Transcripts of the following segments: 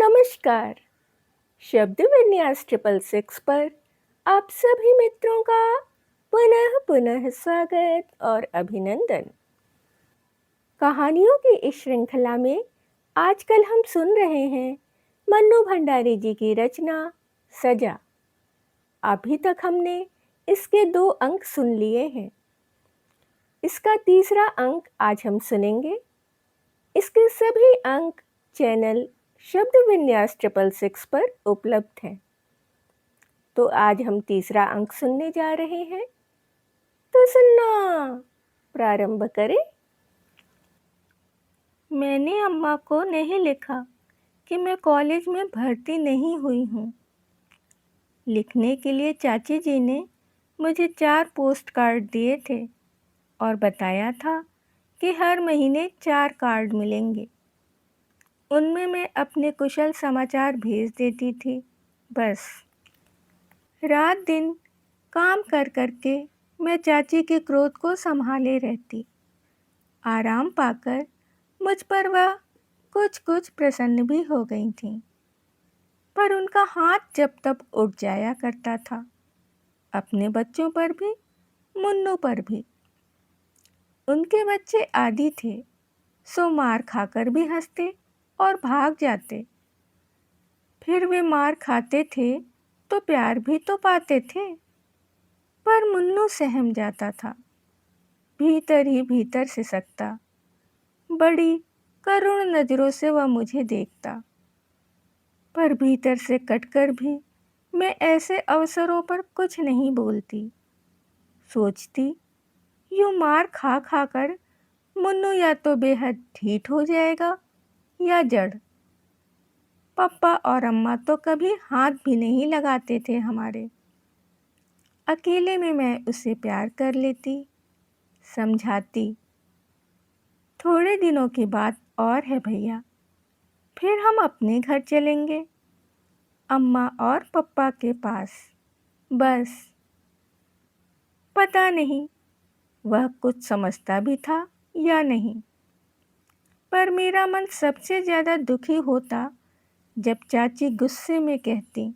नमस्कार। शब्द विन्यास 666 पर आप सभी मित्रों का पुनः पुनः स्वागत और अभिनंदन। कहानियों की इस श्रृंखला में आजकल हम सुन रहे हैं मन्नू भंडारी जी की रचना सजा। अभी तक हमने इसके 2 अंक सुन लिए हैं। इसका तीसरा अंक आज हम सुनेंगे। इसके सभी अंक चैनल शब्द विन्यास 666 पर उपलब्ध है। तो आज हम तीसरा अंक सुनने जा रहे हैं, तो सुनना प्रारंभ करें। मैंने अम्मा को नहीं लिखा कि मैं कॉलेज में भर्ती नहीं हुई हूँ। लिखने के लिए चाची जी ने मुझे 4 पोस्ट कार्ड दिए थे और बताया था कि हर महीने 4 कार्ड मिलेंगे। उनमें मैं अपने कुशल समाचार भेज देती थी। बस रात दिन काम कर के मैं चाची के क्रोध को संभाले रहती। आराम पाकर मुझ पर वह कुछ प्रसन्न भी हो गई थीं, पर उनका हाथ जब तब उठ जाया करता था, अपने बच्चों पर भी, मुन्नू पर भी। उनके बच्चे आदी थे, सो मार खाकर भी हंसते और भाग जाते। फिर वे मार खाते थे तो प्यार भी तो पाते थे, पर मुन्नू सहम जाता था, भीतर ही भीतर सिसकता। बड़ी करुण नज़रों से वह मुझे देखता, पर भीतर से कटकर भी मैं ऐसे अवसरों पर कुछ नहीं बोलती। सोचती, यूँ मार खा कर मुन्नू या तो बेहद ढीठ हो जाएगा या जड़। पप्पा और अम्मा तो कभी हाथ भी नहीं लगाते थे हमारे। अकेले में मैं उसे प्यार कर लेती, समझाती। थोड़े दिनों की बात और है भैया, फिर हम अपने घर चलेंगे, अम्मा और पप्पा के पास। बस पता नहीं वह कुछ समझता भी था या नहीं, पर मेरा मन सबसे ज़्यादा दुखी होता जब चाची गुस्से में कहती,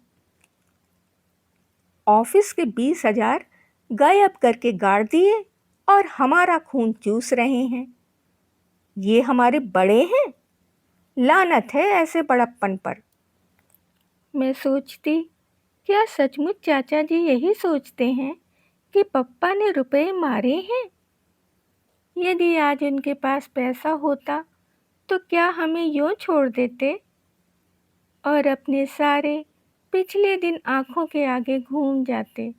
ऑफिस के 20,000 गायब करके गाड़ दिए और हमारा खून चूस रहे हैं। ये हमारे बड़े हैं, लानत है ऐसे बड़प्पन पर। मैं सोचती, क्या सचमुच चाचा जी यही सोचते हैं कि पप्पा ने रुपए मारे हैं? यदि आज उनके पास पैसा होता तो क्या हमें यूँ छोड़ देते और अपने सारे पिछले दिन आंखों के आगे घूम जाते?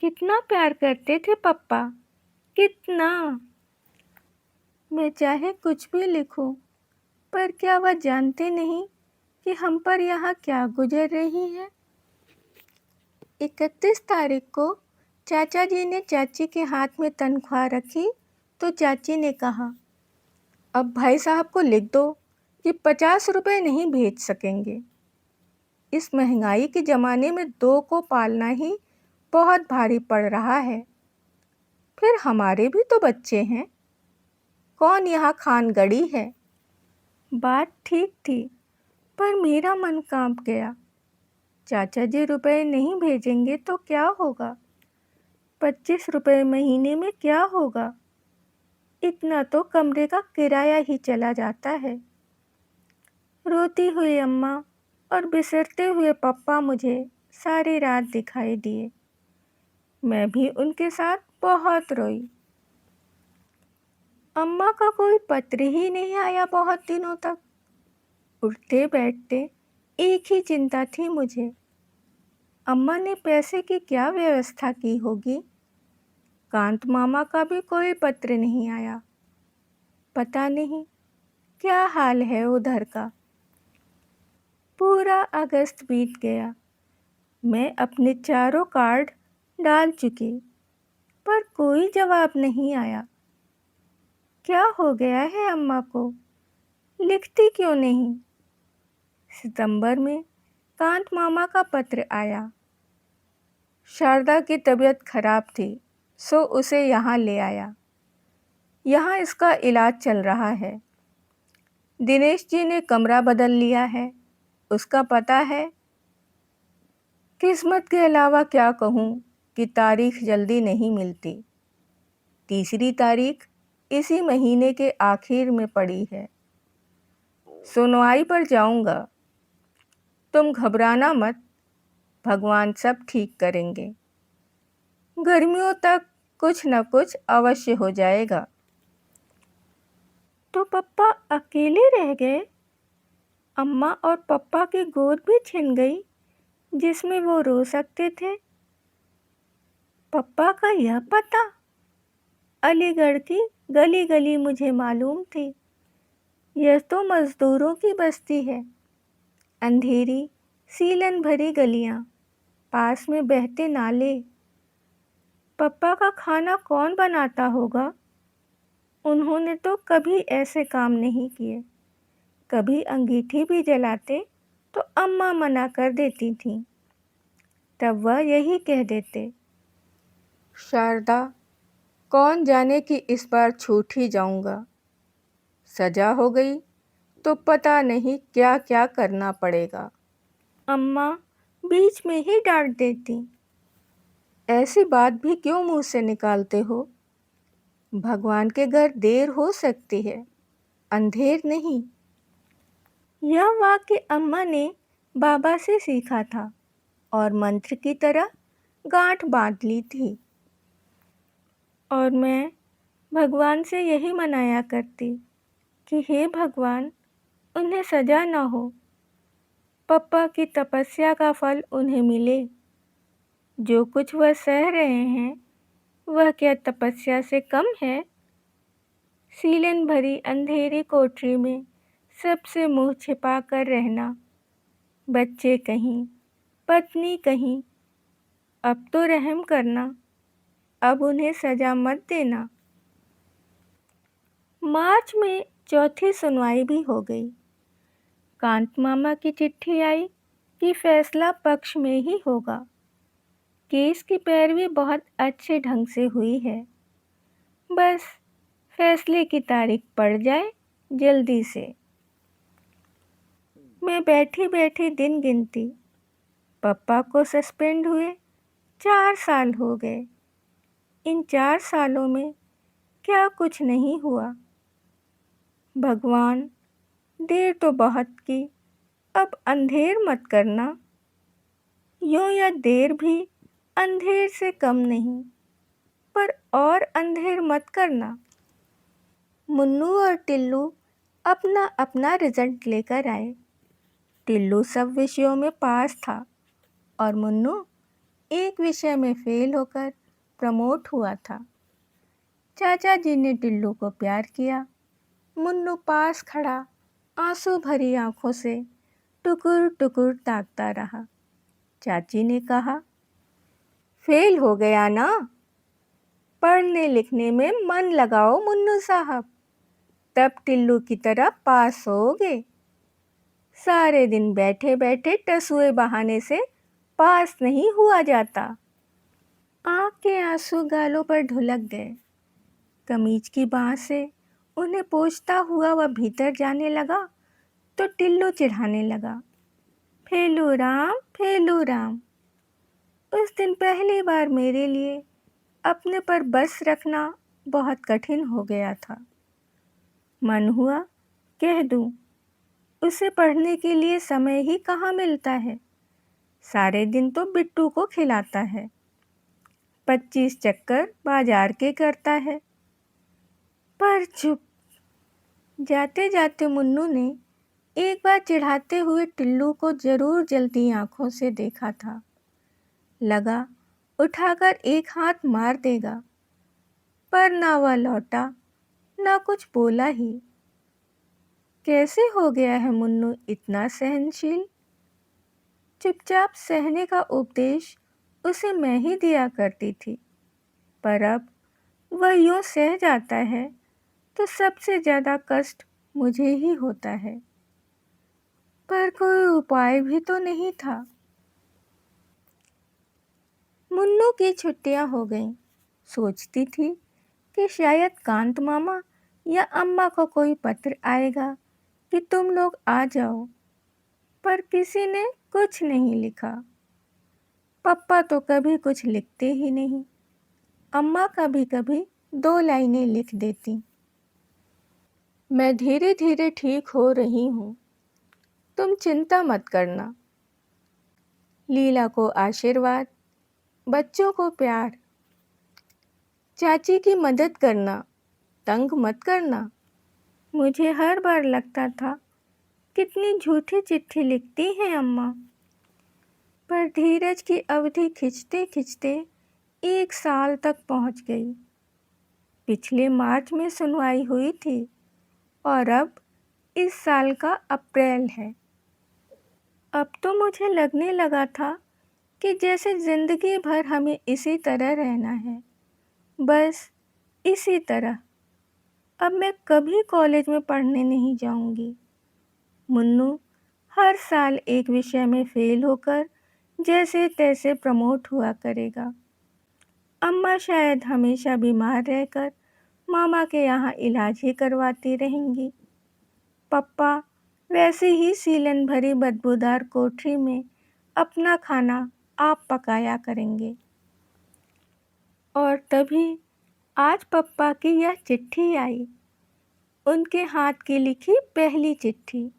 कितना प्यार करते थे पप्पा, कितना। मैं चाहे कुछ भी लिखूं, पर क्या वह जानते नहीं कि हम पर यहाँ क्या गुजर रही है। 31 तारीख को चाचा जी ने चाची के हाथ में तनख्वाह रखी तो चाची ने कहा, अब भाई साहब को लिख दो कि 50 रुपये नहीं भेज सकेंगे। इस महंगाई के ज़माने में 2 को पालना ही बहुत भारी पड़ रहा है। फिर हमारे भी तो बच्चे हैं, कौन यहाँ खानगढ़ी है। बात ठीक थी, पर मेरा मन कांप गया। चाचा जी रुपए नहीं भेजेंगे तो क्या होगा? 25 रुपये महीने में क्या होगा? इतना तो कमरे का किराया ही चला जाता है। रोती हुई अम्मा और बिसरते हुए पप्पा मुझे सारी रात दिखाई दिए। मैं भी उनके साथ बहुत रोई। अम्मा का कोई पत्र ही नहीं आया बहुत दिनों तक। उठते बैठते एक ही चिंता थी मुझे, अम्मा ने पैसे की क्या व्यवस्था की होगी। कांत मामा का भी कोई पत्र नहीं आया। पता नहीं क्या हाल है उधर का। पूरा अगस्त बीत गया। मैं अपने चारों कार्ड डाल चुकी, पर कोई जवाब नहीं आया। क्या हो गया है अम्मा को, लिखती क्यों नहीं? सितंबर में कांत मामा का पत्र आया। शारदा की तबीयत खराब थी, सो उसे यहाँ ले आया। यहाँ इसका इलाज चल रहा है। दिनेश जी ने कमरा बदल लिया है, उसका पता है। किस्मत के अलावा क्या कहूँ कि तारीख जल्दी नहीं मिलती। तीसरी तारीख इसी महीने के आखिर में पड़ी है। सुनवाई पर जाऊंगा। तुम घबराना मत, भगवान सब ठीक करेंगे। गर्मियों तक कुछ न कुछ अवश्य हो जाएगा। तो पप्पा अकेले रह गए। अम्मा और पप्पा की गोद भी छिन गई जिसमें वो रो सकते थे। पप्पा का यह पता अलीगढ़ की गली गली मुझे मालूम थी। यह तो मजदूरों की बस्ती है। अंधेरी सीलन भरी गलियां, पास में बहते नाले। पप्पा का खाना कौन बनाता होगा? उन्होंने तो कभी ऐसे काम नहीं किए। कभी अंगीठी भी जलाते तो अम्मा मना कर देती थी। तब वह यही कह देते, शारदा, कौन जाने कि इस बार छूट ही जाऊंगा। सजा हो गई तो पता नहीं क्या क्या करना पड़ेगा। अम्मा बीच में ही डांट देती, ऐसी बात भी क्यों मुंह से निकालते हो? भगवान के घर देर हो सकती है, अंधेर नहीं। यह वाक्य अम्मा ने बाबा से सीखा था और मंत्र की तरह गांठ बांध ली थी। और मैं भगवान से यही मनाया करती कि हे भगवान, उन्हें सजा न हो। पप्पा की तपस्या का फल उन्हें मिले। जो कुछ वह सह रहे हैं वह क्या तपस्या से कम है? सीलन भरी अंधेरी कोठरी में सबसे मुंह छिपा कर रहना। बच्चे कहीं, पत्नी कहीं। अब तो रहम करना, अब उन्हें सजा मत देना। मार्च में चौथी सुनवाई भी हो गई। कांत मामा की चिट्ठी आई कि फैसला पक्ष में ही होगा। केस की पैरवी बहुत अच्छे ढंग से हुई है। बस फैसले की तारीख पड़ जाए जल्दी से। मैं बैठी बैठी दिन गिनती। पप्पा को सस्पेंड हुए 4 साल हो गए। इन 4 सालों में क्या कुछ नहीं हुआ। भगवान, देर तो बहुत की, अब अंधेर मत करना। यूं या देर भी अंधेर से कम नहीं, पर और अंधेर मत करना। मुन्नू और टिल्लू अपना अपना रिजल्ट लेकर आए। टिल्लू सब विषयों में पास था और मुन्नू एक विषय में फेल होकर प्रमोट हुआ था। चाचा जी ने टिल्लू को प्यार किया। मुन्नू पास खड़ा आंसू भरी आंखों से टुकुर टुकुर ताकता रहा। चाची ने कहा, फेल हो गया ना? पढ़ने लिखने में मन लगाओ मुन्नू साहब, तब टिल्लू की तरह पास होगे। सारे दिन बैठे बैठे टसुए बहाने से पास नहीं हुआ जाता। आँख के आंसू गालों पर ढुलक गए। कमीज की बाँह से उन्हें पोंछता हुआ वह भीतर जाने लगा तो टिल्लू चिढ़ाने लगा, फेलू राम, फेलू राम। उस दिन पहली बार मेरे लिए अपने पर बस रखना बहुत कठिन हो गया था। मन हुआ कह दूं, उसे पढ़ने के लिए समय ही कहाँ मिलता है। सारे दिन तो बिट्टू को खिलाता है, 25 चक्कर बाजार के करता है। पर चुप। जाते जाते मुन्नू ने एक बार चिढ़ाते हुए टिल्लू को जरूर जलती आंखों से देखा था। लगा उठाकर एक हाथ मार देगा, पर ना वह लौटा, ना कुछ बोला ही। कैसे हो गया है मुन्नू इतना सहनशील? चुपचाप सहने का उपदेश उसे मैं ही दिया करती थी, पर अब वह यूं सह जाता है तो सबसे ज़्यादा कष्ट मुझे ही होता है। पर कोई उपाय भी तो नहीं था। मुन्नू की छुट्टियां हो गईं। सोचती थी कि शायद कांत मामा या अम्मा को कोई पत्र आएगा कि तुम लोग आ जाओ, पर किसी ने कुछ नहीं लिखा। पप्पा तो कभी कुछ लिखते ही नहीं। अम्मा कभी कभी 2 लाइनें लिख देती। मैं धीरे धीरे ठीक हो रही हूँ, तुम चिंता मत करना। लीला को आशीर्वाद, बच्चों को प्यार, चाची की मदद करना, तंग मत करना। मुझे हर बार लगता था कितनी झूठी चिट्ठी लिखती हैं अम्मा, पर धीरज की अवधि खिंचते खिंचते 1 साल तक पहुंच गई। पिछले मार्च में सुनवाई हुई थी और अब इस साल का अप्रैल है। अब तो मुझे लगने लगा था कि जैसे ज़िंदगी भर हमें इसी तरह रहना है, बस इसी तरह। अब मैं कभी कॉलेज में पढ़ने नहीं जाऊंगी। मुन्नू हर साल एक विषय में फेल होकर जैसे तैसे प्रमोट हुआ करेगा। अम्मा शायद हमेशा बीमार रहकर मामा के यहाँ इलाज ही करवाती रहेंगी। पप्पा वैसे ही सीलन भरी बदबूदार कोठरी में अपना खाना आप पकाया करेंगे। और तभी आज पप्पा की यह चिट्ठी आई, उनके हाथ की लिखी पहली चिट्ठी।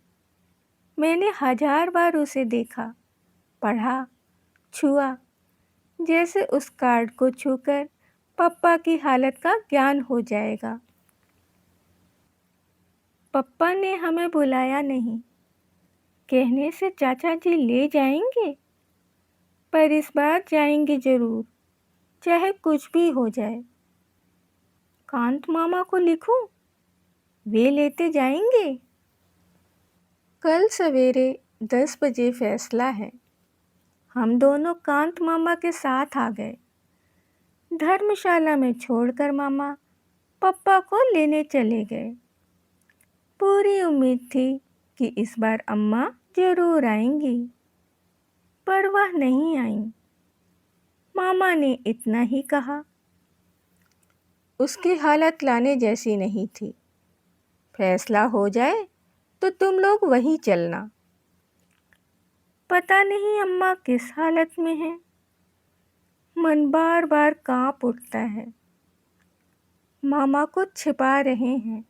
मैंने 1000 बार उसे देखा, पढ़ा, छुआ, जैसे उस कार्ड को छूकर पप्पा की हालत का ज्ञान हो जाएगा। पप्पा ने हमें बुलाया नहीं, कहने से चाचा जी ले जाएंगे, पर इस बार जाएंगे जरूर, चाहे कुछ भी हो जाए। कांत मामा को लिखूं, वे लेते जाएंगे। कल सवेरे 10 बजे फैसला है। हम दोनों कांत मामा के साथ आ गए। धर्मशाला में छोड़कर मामा पप्पा को लेने चले गए। पूरी उम्मीद थी कि इस बार अम्मा जरूर आएंगी, पर वह नहीं आई। मामा ने इतना ही कहा, उसकी हालत लाने जैसी नहीं थी। फैसला हो जाए तो तुम लोग वहीं चलना। पता नहीं अम्मा किस हालत में है। मन बार बार कांप उठता है। मामा कुछ छिपा रहे हैं।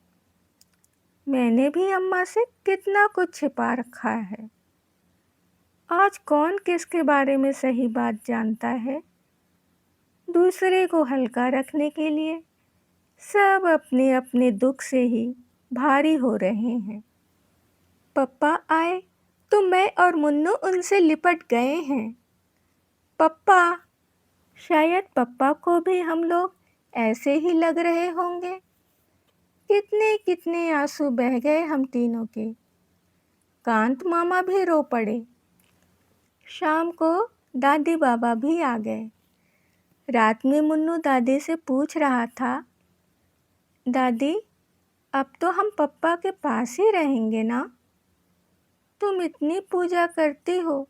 मैंने भी अम्मा से कितना कुछ छिपा रखा है। आज कौन किसके बारे में सही बात जानता है। दूसरे को हल्का रखने के लिए सब अपने अपने दुख से ही भारी हो रहे हैं। पप्पा आए तो मैं और मुन्नू उनसे लिपट गए हैं। पप्पा, शायद पप्पा को भी हम लोग ऐसे ही लग रहे होंगे। कितने कितने आंसू बह गए हम तीनों के। कांत मामा भी रो पड़े। शाम को दादी बाबा भी आ गए। रात में मुन्नू दादी से पूछ रहा था, दादी अब तो हम पप्पा के पास ही रहेंगे ना? तुम इतनी पूजा करती हो,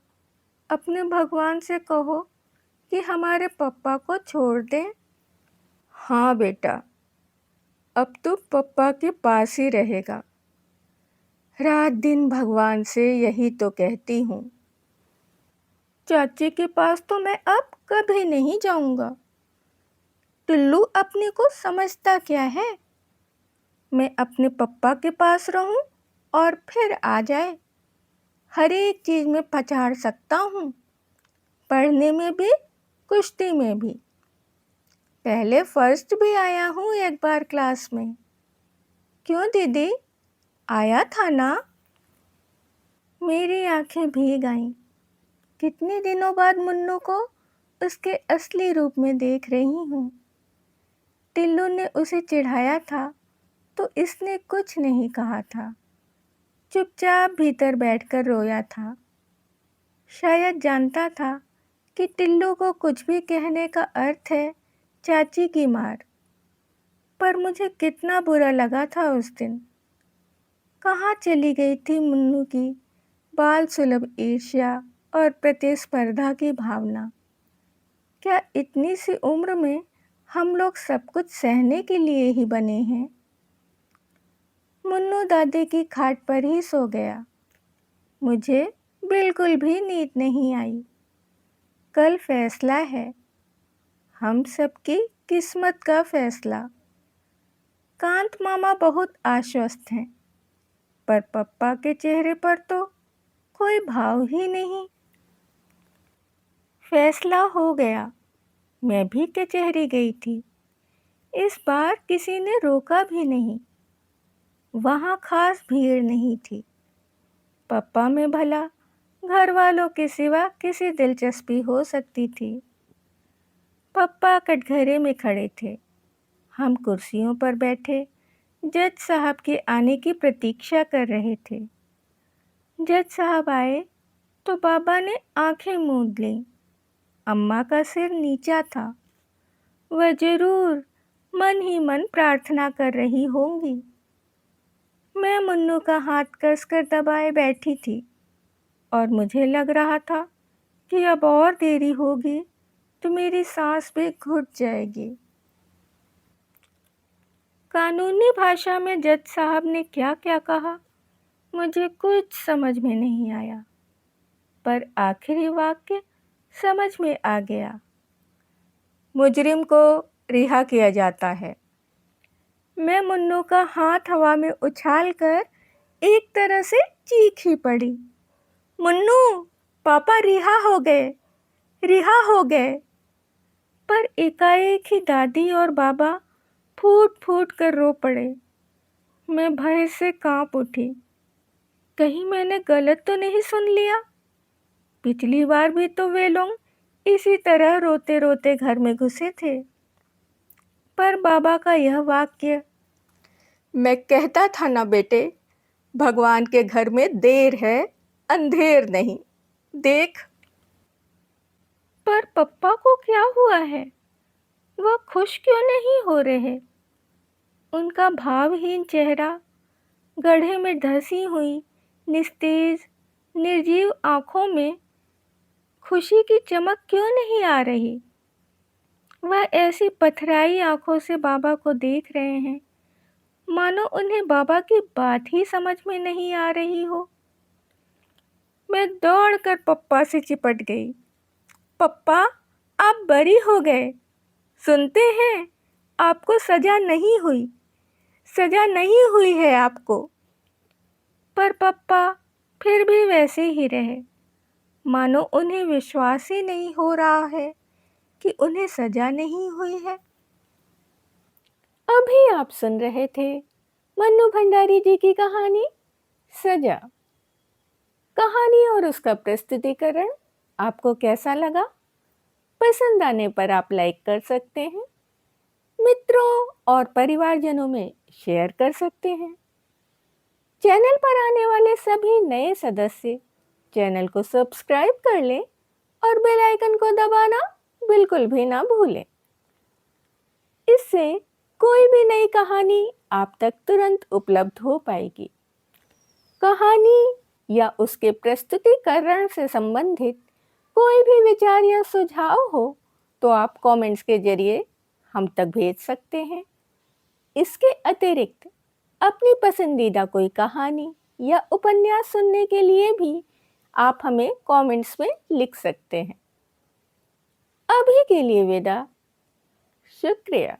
अपने भगवान से कहो कि हमारे पप्पा को छोड़ दें। हाँ बेटा, अब तो पप्पा के पास ही रहेगा। रात दिन भगवान से यही तो कहती हूँ। चाची के पास तो मैं अब कभी नहीं जाऊंगा। टिल्लू अपने को समझता क्या है। मैं अपने पप्पा के पास रहूं और फिर आ जाए। हर एक चीज़ में पछाड़ सकता हूँ, पढ़ने में भी, कुश्ती में भी। पहले फर्स्ट भी आया हूँ एक बार क्लास में। क्यों दीदी, आया था ना? मेरी आंखें भीग आईं। कितने दिनों बाद मुन्नू को उसके असली रूप में देख रही हूँ। टिल्लू ने उसे चिढ़ाया था तो इसने कुछ नहीं कहा था, चुपचाप भीतर बैठकर रोया था। शायद जानता था कि टिल्लू को कुछ भी कहने का अर्थ है चाची की मार। पर मुझे कितना बुरा लगा था उस दिन। कहाँ चली गई थी मुन्नू की बाल सुलभ ईर्ष्या और प्रतिस्पर्धा की भावना। क्या इतनी सी उम्र में हम लोग सब कुछ सहने के लिए ही बने हैं? मुन्नू दादी की खाट पर ही सो गया। मुझे बिल्कुल भी नींद नहीं आई। कल फैसला है, हम सबकी किस्मत का फैसला। कांत मामा बहुत आश्वस्त हैं, पर पप्पा के चेहरे पर तो कोई भाव ही नहीं। फैसला हो गया। मैं भी कचहरी गई थी। इस बार किसी ने रोका भी नहीं। वहाँ खास भीड़ नहीं थी। पप्पा में भला घर वालों के सिवा किसी दिलचस्पी हो सकती थी। पप्पा कटघरे में खड़े थे। हम कुर्सियों पर बैठे जज साहब के आने की प्रतीक्षा कर रहे थे। जज साहब आए तो बाबा ने आंखें मूंद लीं। अम्मा का सिर नीचा था। वह जरूर मन ही मन प्रार्थना कर रही होंगी। मैं मुन्नू का हाथ कसकर दबाए बैठी थी और मुझे लग रहा था कि अब और देरी होगी तो मेरी सांस भी घुट जाएगी। कानूनी भाषा में जज साहब ने क्या क्या कहा, मुझे कुछ समझ में नहीं आया, पर आखिरी वाक्य समझ में आ गया। मुजरिम को रिहा किया जाता है। मैं मुन्नू का हाथ हवा में उछालकर एक तरह से चीख ही पड़ी, मुन्नू, पापा रिहा हो गए, रिहा हो गए। पर एकाएक ही दादी और बाबा फूट फूट कर रो पड़े। मैं भय से कांप उठी। कहीं मैंने गलत तो नहीं सुन लिया? पिछली बार भी तो वे लोग इसी तरह रोते रोते घर में घुसे थे। पर बाबा का यह वाक्य, मैं कहता था ना बेटे, भगवान के घर में देर है, अंधेर नहीं, देख। पर पप्पा को क्या हुआ है? वह खुश क्यों नहीं हो रहे? उनका भावहीन चेहरा, गड्ढे में धंसी हुई निस्तेज निर्जीव आंखों में खुशी की चमक क्यों नहीं आ रही? वह ऐसी पथराई आंखों से बाबा को देख रहे हैं मानो उन्हें बाबा की बात ही समझ में नहीं आ रही हो। मैं दौड़कर पप्पा से चिपट गई। पप्पा, आप बरी हो गए। सुनते हैं, आपको सजा नहीं हुई, सजा नहीं हुई है आपको। पर पप्पा फिर भी वैसे ही रहे, मानो उन्हें विश्वास ही नहीं हो रहा है कि उन्हें सजा नहीं हुई है। अभी आप सुन रहे थे मन्नू भंडारी जी की कहानी सजा। कहानी और उसका प्रस्तुतिकरण आपको कैसा लगा? पसंद आने पर आप लाइक कर सकते हैं, मित्रों और परिवारजनों में शेयर कर सकते हैं। चैनल पर आने वाले सभी नए सदस्य चैनल को सब्सक्राइब कर लें और बेल आइकन को दबाना बिल्कुल भी ना भूलें। इससे कोई भी नई कहानी आप तक तुरंत उपलब्ध हो पाएगी। कहानी या उसके प्रस्तुतिकरण से संबंधित कोई भी विचार या सुझाव हो तो आप कमेंट्स के जरिए हम तक भेज सकते हैं। इसके अतिरिक्त अपनी पसंदीदा कोई कहानी या उपन्यास सुनने के लिए भी आप हमें कमेंट्स में लिख सकते हैं। अभी के लिए विदा। शुक्रिया।